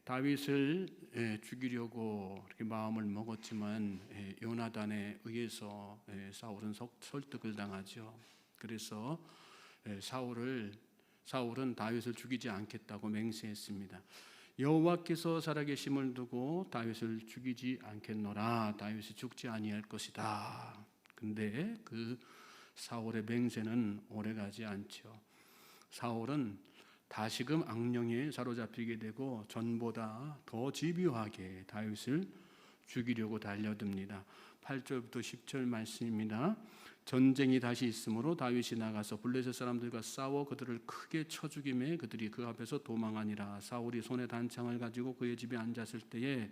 다윗을 죽이려고 이렇게 마음을 먹었지만 요나단에 의해서 사울은 설득을 당하죠. 그래서 사울은 다윗을 죽이지 않겠다고 맹세했습니다. 여호와께서 살아계심을 두고 다윗을 죽이지 않겠노라. 다윗이 죽지 아니할 것이다. 근데 그 사울의 맹세는 오래가지 않죠. 사울은 다시금 악령에 사로잡히게 되고 전보다 더 집요하게 다윗을 죽이려고 달려듭니다. 8절부터 10절 말씀입니다. 전쟁이 다시 있으므로 다윗이 나가서 블레셋 사람들과 싸워 그들을 크게 쳐 죽이매 그들이 그 앞에서 도망하니라. 사울이 손에 단창을 가지고 그의 집에 앉았을 때에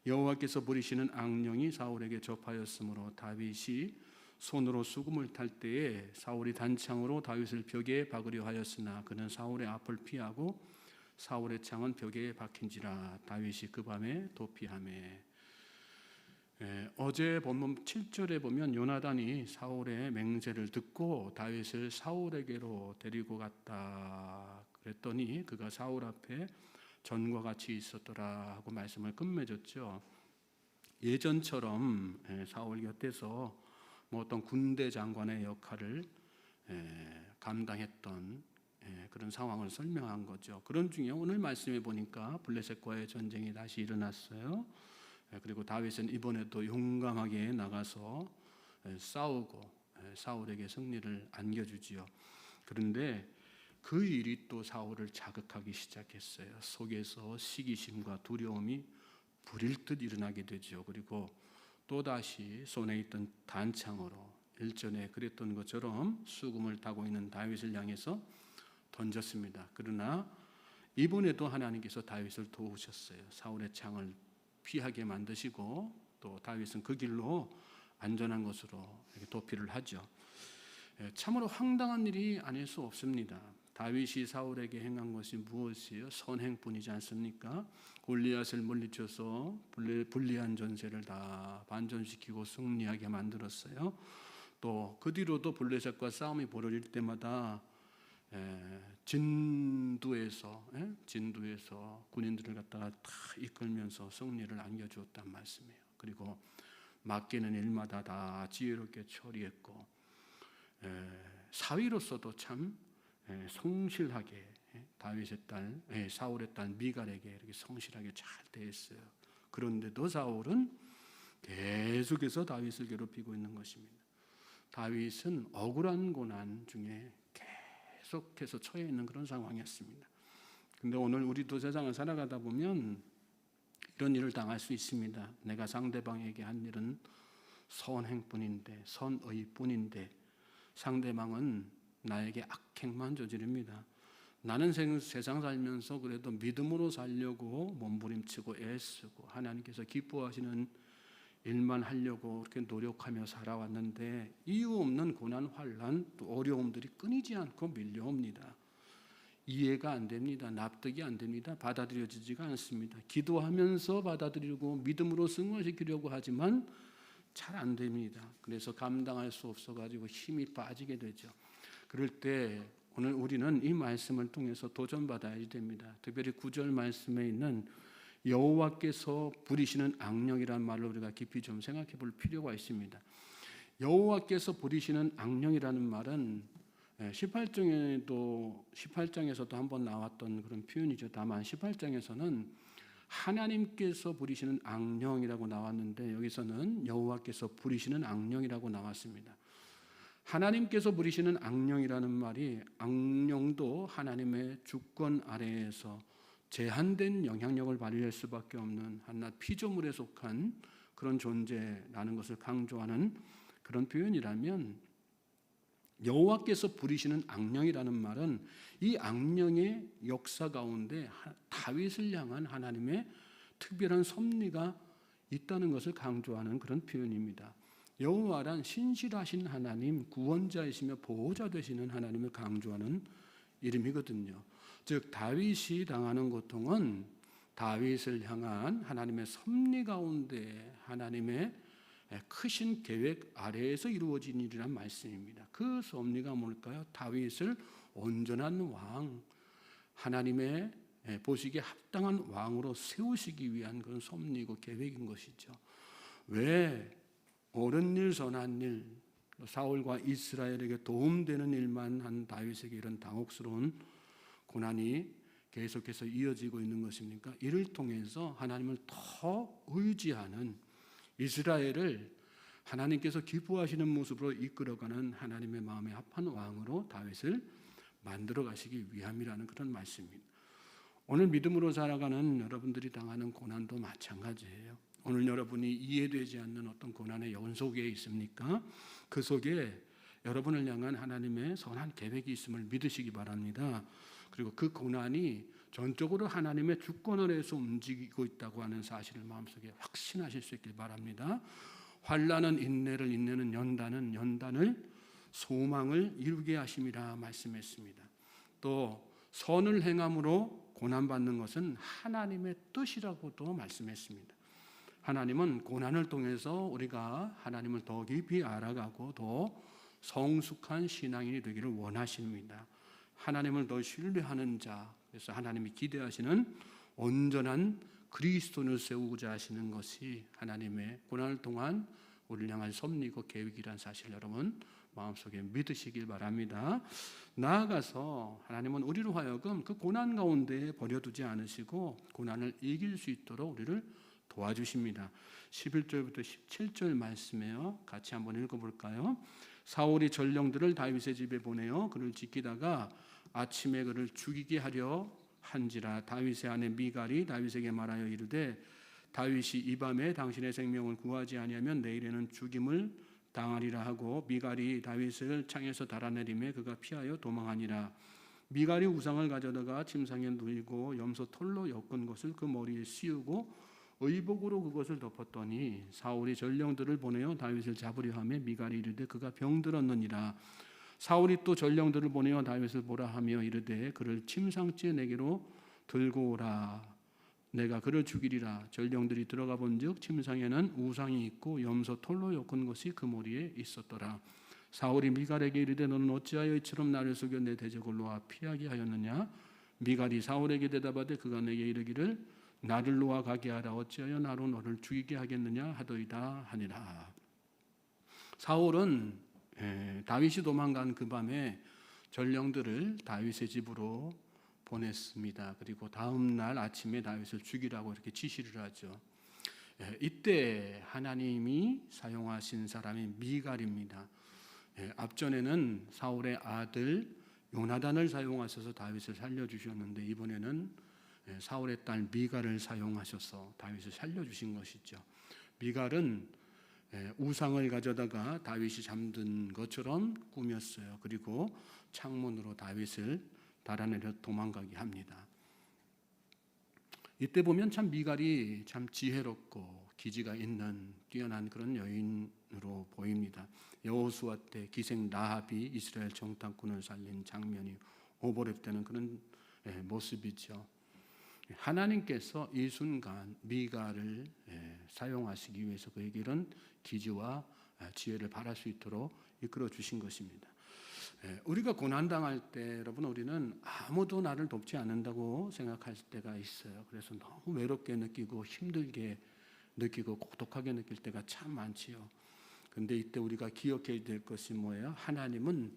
여호와께서 부리시는 악령이 사울에게 접하였으므로 다윗이 손으로 수금을 탈 때에 사울이 단창으로 다윗을 벽에 박으려 하였으나 그는 사울의 앞을 피하고 사울의 창은 벽에 박힌지라. 다윗이 그 밤에 도피하매. 어제 본문 7절에 보면 요나단이 사울의 맹세를 듣고 다윗을 사울에게로 데리고 갔다 그랬더니 그가 사울 앞에 전과 같이 있었더라 하고 말씀을 끝맺었죠. 예전처럼 사울 곁에서 어떤 군대 장관의 역할을 감당했던 그런 상황을 설명한 거죠. 그런 중에 오늘 말씀해 보니까 블레셋과의 전쟁이 다시 일어났어요. 그리고 다윗은 이번에도 용감하게 나가서 싸우고 사울에게 승리를 안겨주지요. 그런데 그 일이 또 사울을 자극하기 시작했어요. 속에서 시기심과 두려움이 불일 듯 일어나게 되죠. 그리고 또다시 손에 있던 단창으로 일전에 그랬던 것처럼 수금을 타고 있는 다윗을 향해서 던졌습니다. 그러나 이번에도 하나님께서 다윗을 도우셨어요. 사울의 창을 피하게 만드시고 또 다윗은 그 길로 안전한 것으로 도피를 하죠. 참으로 황당한 일이 아닐 수 없습니다. 다윗이 사울에게 행한 것이 무엇이에요? 선행뿐이지 않습니까? 골리앗을 물리쳐서 불리한 전세를 다 반전시키고 승리하게 만들었어요. 또 그 뒤로도 블레셋과 싸움이 벌어질 때마다 진두에서 군인들을 갖다가 다 이끌면서 승리를 안겨주었단 말씀이에요. 그리고 맡기는 일마다 다 지혜롭게 처리했고 사위로서도 참 성실하게 다윗의 딸 사울의 딸 미갈에게 이렇게 성실하게 잘 대했어요. 그런데도 사울은 계속해서 다윗을 괴롭히고 있는 것입니다. 다윗은 억울한 고난 중에 계속해서 처해 있는 그런 상황이었습니다. 근데 오늘 우리도 세상을 살아가다 보면 이런 일을 당할 수 있습니다. 내가 상대방에게 한 일은 선행뿐인데 선의뿐인데 상대방은 나에게 악행만 저지릅니다. 나는 세상 살면서 그래도 믿음으로 살려고 몸부림치고 애쓰고 하나님께서 기뻐하시는 일만 하려고 그렇게 노력하며 살아왔는데 이유 없는 고난, 환난, 또 어려움들이 끊이지 않고 밀려옵니다. 이해가 안 됩니다. 납득이 안 됩니다. 받아들여지지가 않습니다. 기도하면서 받아들이고 믿음으로 승화시키려고 하지만 잘 안 됩니다. 그래서 감당할 수 없어가지고 힘이 빠지게 되죠. 그럴 때 오늘 우리는 이 말씀을 통해서 도전받아야 됩니다. 특별히 9절 말씀에 있는 여호와께서 부리시는 악령이라는 말을 우리가 깊이 좀 생각해 볼 필요가 있습니다. 여호와께서 부리시는 악령이라는 말은 18장에서도 한번 나왔던 그런 표현이죠. 다만 18장에서는 하나님께서 부리시는 악령이라고 나왔는데 여기서는 여호와께서 부리시는 악령이라고 나왔습니다. 하나님께서 부리시는 악령이라는 말이 악령도 하나님의 주권 아래에서 제한된 영향력을 발휘할 수밖에 없는 한낱 피조물에 속한 그런 존재라는 것을 강조하는 그런 표현이라면 여호와께서 부리시는 악령이라는 말은 이 악령의 역사 가운데 다윗을 향한 하나님의 특별한 섭리가 있다는 것을 강조하는 그런 표현입니다. 여호와란 신실하신 하나님, 구원자이시며 보호자 되시는 하나님을 강조하는 이름이거든요. 즉 다윗이 당하는 고통은 다윗을 향한 하나님의 섭리 가운데 하나님의 크신 계획 아래에서 이루어진 일이란 말씀입니다. 그 섭리가 뭘까요? 다윗을 온전한 왕, 하나님의 보시기에 합당한 왕으로 세우시기 위한 그런 섭리고 계획인 것이죠. 왜 옳은 일 선한 일 사울과 이스라엘에게 도움되는 일만 한 다윗에게 이런 당혹스러운 고난이 계속해서 이어지고 있는 것입니까? 이를 통해서 하나님을 더 의지하는 이스라엘을 하나님께서 기뻐하시는 모습으로 이끌어가는 하나님의 마음에 합한 왕으로 다윗을 만들어 가시기 위함이라는 그런 말씀입니다. 오늘 믿음으로 살아가는 여러분들이 당하는 고난도 마찬가지예요. 오늘 여러분이 이해되지 않는 어떤 고난의 연속에 있습니까? 그 속에 여러분을 향한 하나님의 선한 계획이 있음을 믿으시기 바랍니다. 그리고 그 고난이 전적으로 하나님의 주권 아래에서 움직이고 있다고 하는 사실을 마음속에 확신하실 수 있길 바랍니다. 환난은 인내를, 인내는 연단은 연단을 소망을 이루게 하심이라 말씀했습니다. 또 선을 행함으로 고난받는 것은 하나님의 뜻이라고도 말씀했습니다. 하나님은 고난을 통해서 우리가 하나님을 더 깊이 알아가고 더 성숙한 신앙인이 되기를 원하십니다. 하나님을 더 신뢰하는 자, 그래서 하나님이 기대하시는 온전한 그리스도인을 세우고자 하시는 것이 하나님의 고난을 통한 우리를 향한 섭리고 계획이라는 사실을 여러분 마음속에 믿으시길 바랍니다. 나아가서 하나님은 우리로 하여금 그 고난 가운데 버려두지 않으시고 고난을 이길 수 있도록 우리를 도와주십니다. 11절부터 17절 말씀이에요. 같이 한번 읽어볼까요? 사울이 전령들을 다윗의 집에 보내어 그를 지키다가 아침에 그를 죽이게 하려 한지라. 다윗의 아내 미갈이 다윗에게 말하여 이르되 다윗이 이 밤에 당신의 생명을 구하지 아니하면 내일에는 죽임을 당하리라 하고 미갈이 다윗을 창에서 달아내림에 그가 피하여 도망하니라. 미갈이 우상을 가져다가 침상에 누이고 염소 털로 엮은 것을 그 머리에 씌우고 의복으로 그것을 덮었더니 사울이 전령들을 보내어 다윗을 잡으려 하며 미갈이 이르되 그가 병들었느니라. 사울이 또 전령들을 보내어 다윗을 보라 하며 이르되 그를 침상지에 내게로 들고 오라. 내가 그를 죽이리라. 전령들이 들어가 본즉 침상에는 우상이 있고 염소 털로 엮은 것이 그 머리에 있었더라. 사울이 미갈에게 이르되 너는 어찌하여 이처럼 나를 속여 내 대적을 놓아 피하게 하였느냐. 미갈이 사울에게 대답하되 그가 내게 이르기를 나를 놓아 가게 하라. 어찌하여 나로 너를 죽이게 하겠느냐 하더이다 하니라. 사울은 다윗이 도망간 그 밤에 전령들을 다윗의 집으로 보냈습니다. 그리고 다음 날 아침에 다윗을 죽이라고 이렇게 지시를 하죠. 이때 하나님이 사용하신 사람이 미갈입니다. 앞전에는 사울의 아들 요나단을 사용하셔서 다윗을 살려주셨는데 이번에는 사울의 딸 미갈을 사용하셔서 다윗을 살려주신 것이죠. 미갈은 우상을 가져다가 다윗이 잠든 것처럼 꾸몄어요. 그리고 창문으로 다윗을 달아내려 도망가게 합니다. 이때 보면 참 미갈이 참 지혜롭고 기지가 있는 뛰어난 그런 여인으로 보입니다. 여호수아 때 기생 라합이 이스라엘 정탐꾼을 살린 장면이 오버랩되는 그런 모습이죠. 하나님께서 이 순간 미갈을 사용하시기 위해서 그에게 이런 기지와 지혜를 발할 수 있도록 이끌어 주신 것입니다. 우리가 고난당할 때 여러분 우리는 아무도 나를 돕지 않는다고 생각할 때가 있어요. 그래서 너무 외롭게 느끼고 힘들게 느끼고 고독하게 느낄 때가 참 많지요. 그런데 이때 우리가 기억해야 될 것이 뭐예요? 하나님은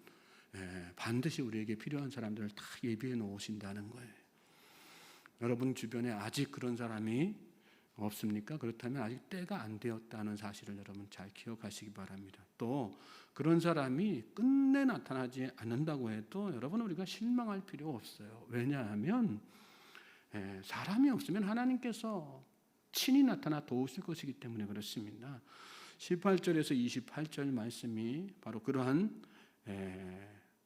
반드시 우리에게 필요한 사람들을 다 예비해 놓으신다는 거예요. 여러분 주변에 아직 그런 사람이 없습니까? 그렇다면 아직 때가 안 되었다는 사실을 여러분 잘 기억하시기 바랍니다. 또 그런 사람이 끝내 나타나지 않는다고 해도 여러분 우리가 실망할 필요 없어요. 왜냐하면 사람이 없으면 하나님께서 친히 나타나 도우실 것이기 때문에 그렇습니다. 18절에서 28절 말씀이 바로 그러한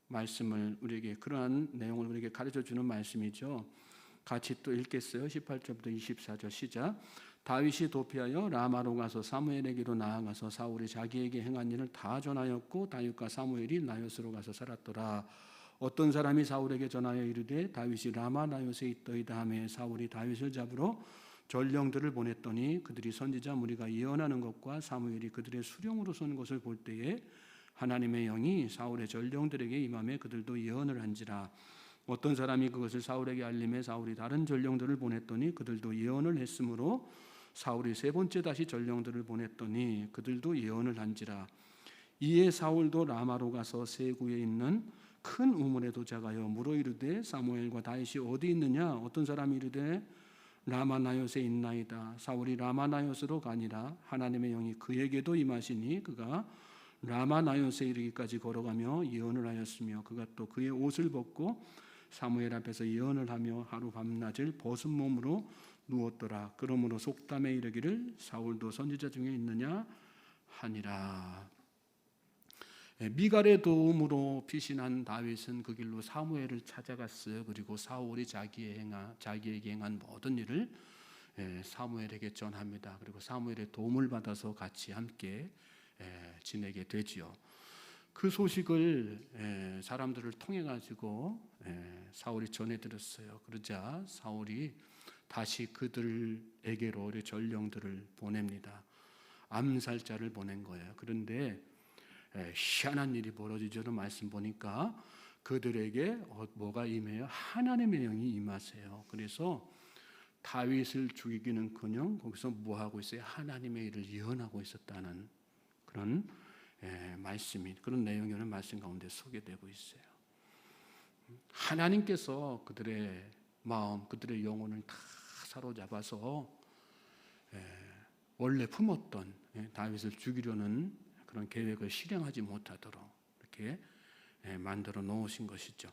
말씀을 우리에게 그러한 내용을 우리에게 가르쳐 주는 말씀이죠. 같이 또 읽겠어요. 18절부터 24절 시작. 다윗이 도피하여 라마로 가서 사무엘에게로 나아가서 사울이 자기에게 행한 일을 다 전하였고 다윗과 사무엘이 나요스로 가서 살았더라. 어떤 사람이 사울에게 전하여 이르되 다윗이 라마 나요스에 있더이다 하며 사울이 다윗을 잡으러 전령들을 보냈더니 그들이 선지자 무리가 예언하는 것과 사무엘이 그들의 수령으로 선 것을 볼 때에 하나님의 영이 사울의 전령들에게 임하며 그들도 예언을 한지라. 어떤 사람이 그것을 사울에게 알림해 사울이 다른 전령들을 보냈더니 그들도 예언을 했으므로 사울이 세 번째 다시 전령들을 보냈더니 그들도 예언을 한지라. 이에 사울도 라마로 가서 세구에 있는 큰 우물에 도착하여 물어 이르되 사무엘과 다윗이 어디 있느냐? 어떤 사람이 이르되 라마나요스에 있나이다. 사울이 라마나요스로 가니라. 하나님의 영이 그에게도 임하시니 그가 라마나요스에 이르기까지 걸어가며 예언을 하였으며 그가 또 그의 옷을 벗고 사무엘 앞에서 예언을 하며 하루 밤낮을 벗은 몸으로 누웠더라. 그러므로 속담에 이르기를 사울도 선지자 중에 있느냐 하니라. 미갈의 도움으로 피신한 다윗은 그 길로 사무엘을 찾아갔어요. 그리고 사울이 자기에게 행한 모든 일을 사무엘에게 전합니다. 그리고 사무엘의 도움을 받아서 같이 함께 지내게 되지요. 그 소식을 사람들을 통해 가지고 사울이 전해 들었어요. 그러자 사울이 다시 그들에게로 전령들을 보냅니다. 암살자를 보낸 거예요. 그런데 희한한 일이 벌어지죠. 말씀 보니까 그들에게 뭐가 임해요? 하나님의 영이 임하세요. 그래서 다윗을 죽이기는커녕 거기서 뭐 하고 있어요? 하나님의 일을 예언하고 있었다는 그런 말씀이, 그런 내용이 오늘 말씀 가운데 소개되고 있어요. 하나님께서 그들의 마음, 그들의 영혼을 다 사로잡아서 원래 품었던 다윗을 죽이려는 그런 계획을 실행하지 못하도록 이렇게 만들어 놓으신 것이죠.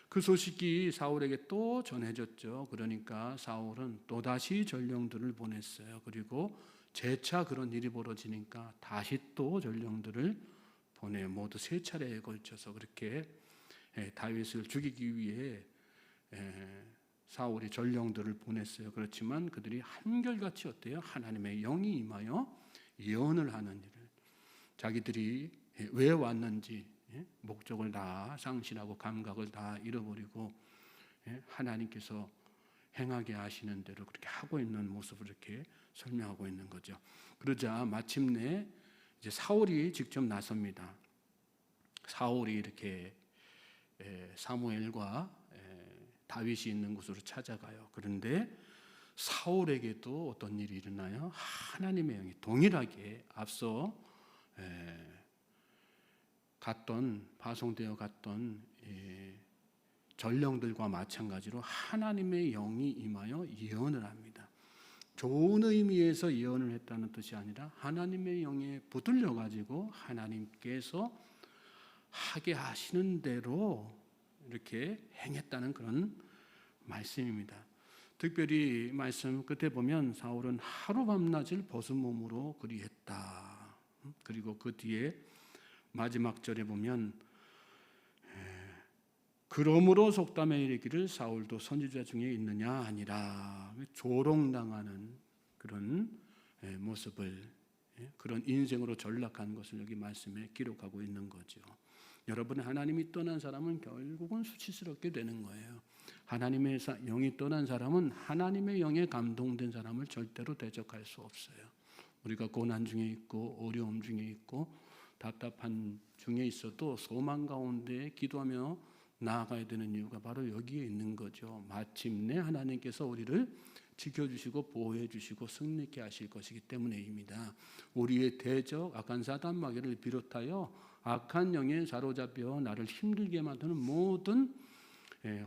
그 소식이 사울에게 또 전해졌죠. 그러니까 사울은 또다시 전령들을 보냈어요. 그리고 재차 그런 일이 벌어지니까 다시 또 전령들을 보내 모두 세 차례에 걸쳐서 그렇게 다윗을 죽이기 위해 사울이 전령들을 보냈어요. 그렇지만 그들이 한결같이 어때요? 하나님의 영이 임하여 예언을 하는 일을, 자기들이 왜 왔는지 목적을 다 상실하고 감각을 다 잃어버리고 하나님께서 행하게 하시는 대로 그렇게 하고 있는 모습을 이렇게 설명하고 있는 거죠. 그러자 마침내 이제 사울이 직접 나섭니다. 사울이 이렇게 사무엘과 다윗이 있는 곳으로 찾아가요. 그런데 사울에게도 어떤 일이 일어나요? 하나님의 영이 동일하게 앞서 파송되어 갔던 전령들과 마찬가지로 하나님의 영이 임하여 예언을 합니다. 좋은 의미에서 예언을 했다는 뜻이 아니라 하나님의 영에 붙들려 가지고 하나님께서 하게 하시는 대로 이렇게 행했다는 그런 말씀입니다. 특별히 말씀 끝에 보면 사울은 하루 밤낮을 벗은 몸으로 그리했다. 그리고 그 뒤에 마지막 절에 보면 그러므로 속담에 이르기를 사울도 선지자 중에 있느냐 아니라, 조롱당하는 그런 모습을, 그런 인생으로 전락한 것을 여기 말씀에 기록하고 있는 거죠. 여러분, 하나님이 떠난 사람은 결국은 수치스럽게 되는 거예요. 하나님의 영이 떠난 사람은 하나님의 영에 감동된 사람을 절대로 대적할 수 없어요. 우리가 고난 중에 있고 어려움 중에 있고 답답한 중에 있어도 소망 가운데 기도하며 나아가야 되는 이유가 바로 여기에 있는 거죠. 마침내 하나님께서 우리를 지켜주시고 보호해주시고 승리케 하실 것이기 때문에입니다. 우리의 대적 악한 사단 마귀를 비롯하여 악한 영에 사로잡혀 나를 힘들게 만드는 모든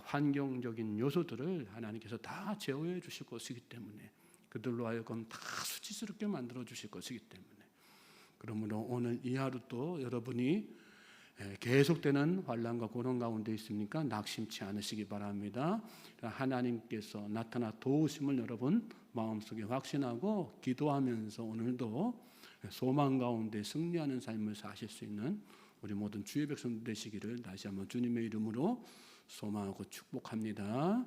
환경적인 요소들을 하나님께서 다 제어해 주실 것이기 때문에, 그들로 하여금 다 수치스럽게 만들어 주실 것이기 때문에, 그러므로 오늘 이 하루도 여러분이 계속되는 환난과 고난 가운데 있습니까? 낙심치 않으시기 바랍니다. 하나님께서 나타나 도우심을 여러분 마음속에 확신하고 기도하면서 오늘도 소망 가운데 승리하는 삶을 사실 수 있는 우리 모든 주의 백성들 되시기를 다시 한번 주님의 이름으로 소망하고 축복합니다.